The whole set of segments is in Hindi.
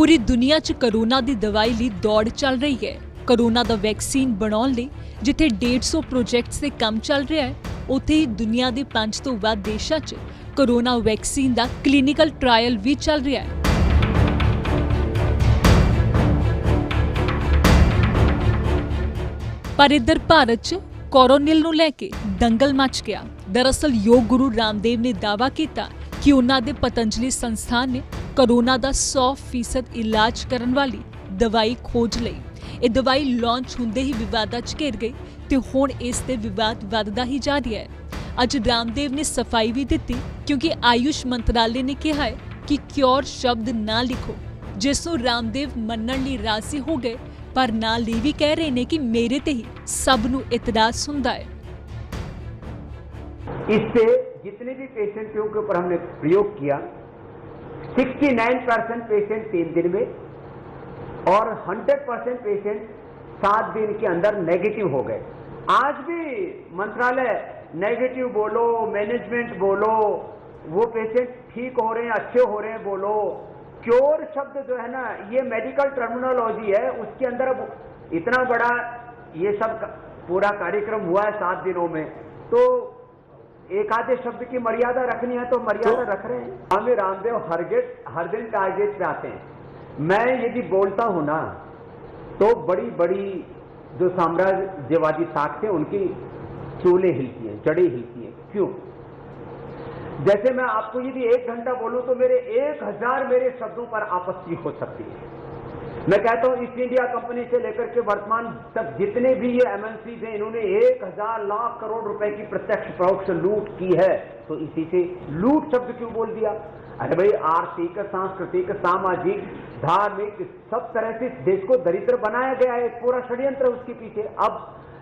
पूरी दुनिया 'ਚ कोरोना ਦੀ ਦਵਾਈ ਲਈ ਦੌੜ ਚੱਲ ਰਹੀ ਹੈ। कोरोना ਦਾ ਵੈਕਸੀਨ ਬਣਾਉਣ ਲਈ ਜਿੱਥੇ 150 ਪ੍ਰੋਜੈਕਟਸ ਤੇ ਕੰਮ ਚੱਲ ਰਿਹਾ ਹੈ, ਉੱਥੇ ਹੀ ਦੁਨੀਆ ਦੇ 5 ਤੋਂ ਵੱਧ ਦੇਸ਼ਾਂ 'ਚ कोरोना ਵੈਕਸੀਨ ਦਾ ਕਲੀਨਿਕਲ ਟ੍ਰਾਇਲ ਵੀ ਚੱਲ ਰਿਹਾ ਹੈ। पर इधर भारत च कोरोनिल नूं लैके दंगल मच गया। दरअसल योग गुरु रामदेव ने दावा किया कि उन्हां दे पतंजलि संस्थान ने कोरोना का 100% इलाज करन वाली दवाई खोज लई। ये दवाई लॉन्च हुंदे ही विवादां च घिर गई ते हुण इस ते विवाद वधदा ही जा रहा है। अज रामदेव ने सफाई भी दी क्योंकि आयुष मंत्रालय ने कहा है कि क्योर शब्द ना लिखो, जिसनूं रामदेव मनण लई राजी हो गए, पर नाल ये भी कह रहे हैं कि मेरे ते ही सब नूं इतराज हुंदा है। इससे जितने भी पेशेंटों के ऊपर हमने प्रयोग किया 69% पेशेंट 3 दिन में और 100% पेशेंट 7 दिन के अंदर नेगेटिव हो गए। आज भी मंत्रालय नेगेटिव बोलो, मैनेजमेंट बोलो, वो पेशेंट ठीक हो रहे हैं, अच्छे हो रहे हैं बोलो, क्योर शब्द जो है ना, ये मेडिकल टर्मिनोलॉजी है, उसके अंदर अब इतना बड़ा ये सब पूरा कार्यक्रम हुआ है 7 दिनों में, तो एक आधे शब्द की मर्यादा रखनी है तो मर्यादा रख रहे हैं। हमें रामदेव हर दिन टारगेट पे आते हैं। मैं यदि बोलता हूं ना तो बड़ी बड़ी जो साम्राज्यवादी ताकतें उनकी चूलें हिलती हैं, जड़ें हिलती हैं। क्यों? जैसे मैं आपको यदि 1 घंटा बोलूं तो मेरे 1000 मेरे शब्दों पर आपत्ति हो सकती है। मैं कहता हूं ईस्ट इंडिया कंपनी से लेकर के वर्तमान तक जितने भी ये एमएनसीज हैं, इन्होंने 1000 लाख करोड़ रुपए की प्रत्यक्ष परोक्ष लूट की है। तो इसी से लूट शब्द क्यों बोल दिया? अरे भाई, आर्थिक, सांस्कृतिक, सामाजिक, धार्मिक सब तरह से देश को दरिद्र बनाया गया है, पूरा षड्यंत्र उसके पीछे। अब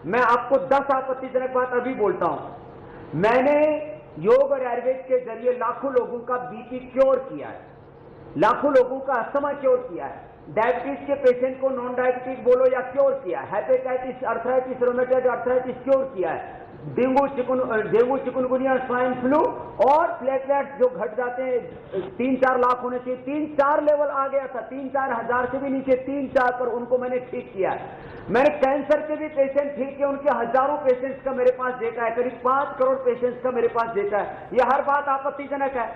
मैं आपको 10 आपत्तिजनक बात अभी बोलता हूं। मैंने योग और आयुर्वेद के जरिए लाखों लोगों का बीपी क्योर किया है, लाखों लोगों का अस्थमा क्योर किया है, डायबिटीज के पेशेंट को नॉन डायबिटिक बोलो या क्योर किया है, hepatitis, arthritis, rheumatoid arthritis cure किया है, डेंगू चिकनगुनिया, स्वाइन फ्लू और प्लेटलेट्स जो घट जाते हैं 3-4 लाख होने चाहिए, 3-4 लेवल आ गया था, 3-4 हजार से भी नीचे 3-4 पर, उनको मैंने ठीक किया है। मैंने कैंसर के भी पेशेंट ठीक किए, उनके हजारों पेशेंट्स का मेरे पास डेटा है, करीब 5 करोड़ पेशेंट्स का मेरे पास डेटा है। यह हर बात आपत्तिजनक है।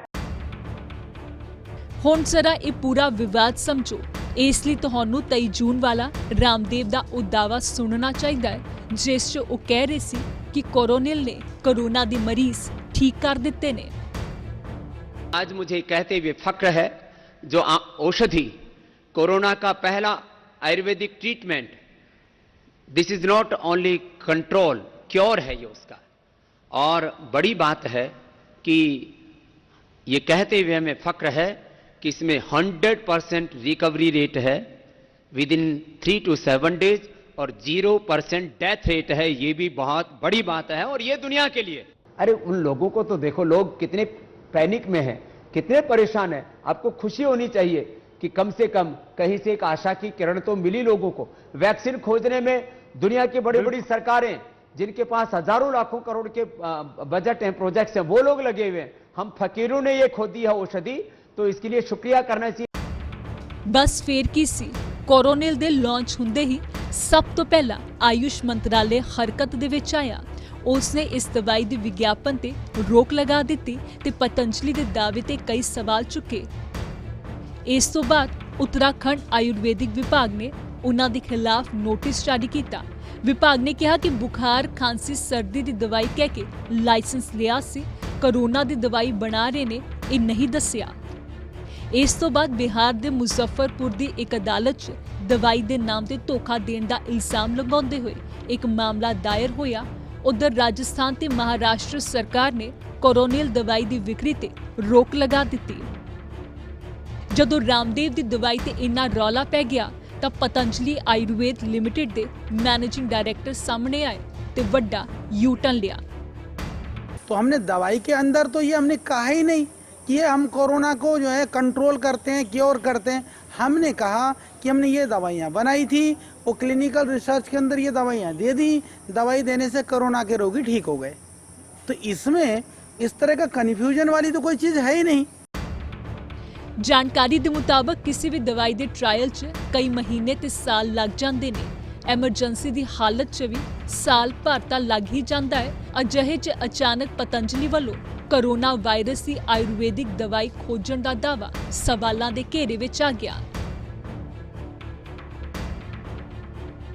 हुण जरा ये पूरा विवाद समझो, इसलिए तुहानू 23 जून वाला रामदेव दा वो दावा सुनना चाहिए जिस च वो कह रहे सी कि कोरोनिल ने कोरोना दे मरीज ठीक कर दिते ने। आज मुझे कहते हुए फक्र है, जो औषधि कोरोना का पहला Ayurvedic treatment, this is not only control, cure है ये उसका। और बड़ी बात है कि ये कहते हुए हमें फक्र है कि इसमें 100% रिकवरी रेट है विद इन 3 to 7 days और 0% डेथ रेट है। ये भी बहुत बड़ी बात है और ये दुनिया के लिए। अरे उन लोगों को तो देखो, लोग कितने पैनिक में हैं, कितने परेशान हैं। आपको खुशी होनी चाहिए कि कम से कम कहीं से एक आशा की किरण तो मिली लोगों को। वैक्सीन खोजने में दुनिया की बड़ी बड़ी सरकारें, जिनके पास हजारों लाखों करोड़ के बजट हैं, प्रोजेक्ट्स हैं, वो लोग लगे हुए हैं। हम फकीरों ने ये खोदी है औषधि, तो इसके लिए शुक्रिया करना चाहिए। बस फिर की सी कोरोनिल दे लॉन्च हुंदे ही सब तो पहला आयुष मंत्रालय हरकत दे विच आया। उसने इस दवाई दे विज्ञापन ते रोक लगा दी ते पतंजलि दे दावे ते कई सवाल चुके। इस तो बाद उत्तराखंड आयुर्वेदिक विभाग ने उन्हां दे खिलाफ नोटिस जारी किया। विभाग ने कहा कि बुखार, खांसी, सर्दी की दवाई कह के लाइसेंस लिया सी, कोरोना की दवाई बना रहे ने ये नहीं दस्सिया। इस तो बाद बिहार के मुजफ्फरपुर की एक अदालत च दवाई के नाम से धोखा देने का इल्जाम लगाते हुए एक मामला दायर होया। उधर राजस्थान ते महाराष्ट्र सरकार ने कोरोनिल दवाई की विक्री ते रोक लगा दी। जदों रामदेव की दवाई ते इन्ना रौला पै गया तो पतंजलि आयुर्वेद लिमिटेड के मैनेजिंग डायरेक्टर सामने आए ते वड्डा यू टर्न लिया। तो हमने दवाई के अंदर तो ये हमने कहा ही नहीं कि ये हम कोरोना को जो है कंट्रोल करते हैं, क्योर करते हैं। हमने कहा कि हमने ये दवाइयाँ बनाई थी, वो क्लिनिकल रिसर्च के अंदर ये दवाइयाँ दे दी, दवाई देने से कोरोना के रोगी ठीक हो गए। तो इसमें इस तरह का कन्फ्यूजन वाली तो कोई चीज़ है ही नहीं। ਜਾਣਕਾਰੀ ਦੇ ਮੁਤਾਬਕ ਕਿਸੇ ਵੀ ਦਵਾਈ ਦੇ ਟ੍ਰਾਇਲ 'ਚ ਕਈ ਮਹੀਨੇ ਤੇ ਸਾਲ ਲੱਗ ਜਾਂਦੇ ਨੇ। ਐਮਰਜੈਂਸੀ ਦੀ ਹਾਲਤ 'ਚ ਵੀ ਸਾਲ ਭਰ ਤਾਂ ਲੱਗ ਹੀ ਜਾਂਦਾ ਹੈ। ਅਜਿਹੇ 'ਚ ਅਚਾਨਕ ਪਤੰਜਲੀ ਵੱਲੋਂ ਕੋਰੋਨਾ ਵਾਇਰਸ ਦੀ ਆਯੁਰਵੈਦਿਕ ਦਵਾਈ ਖੋਜਣ ਦਾ ਦਾਅਵਾ ਸਵਾਲਾਂ ਦੇ ਘੇਰੇ ਵਿੱਚ ਆ ਗਿਆ।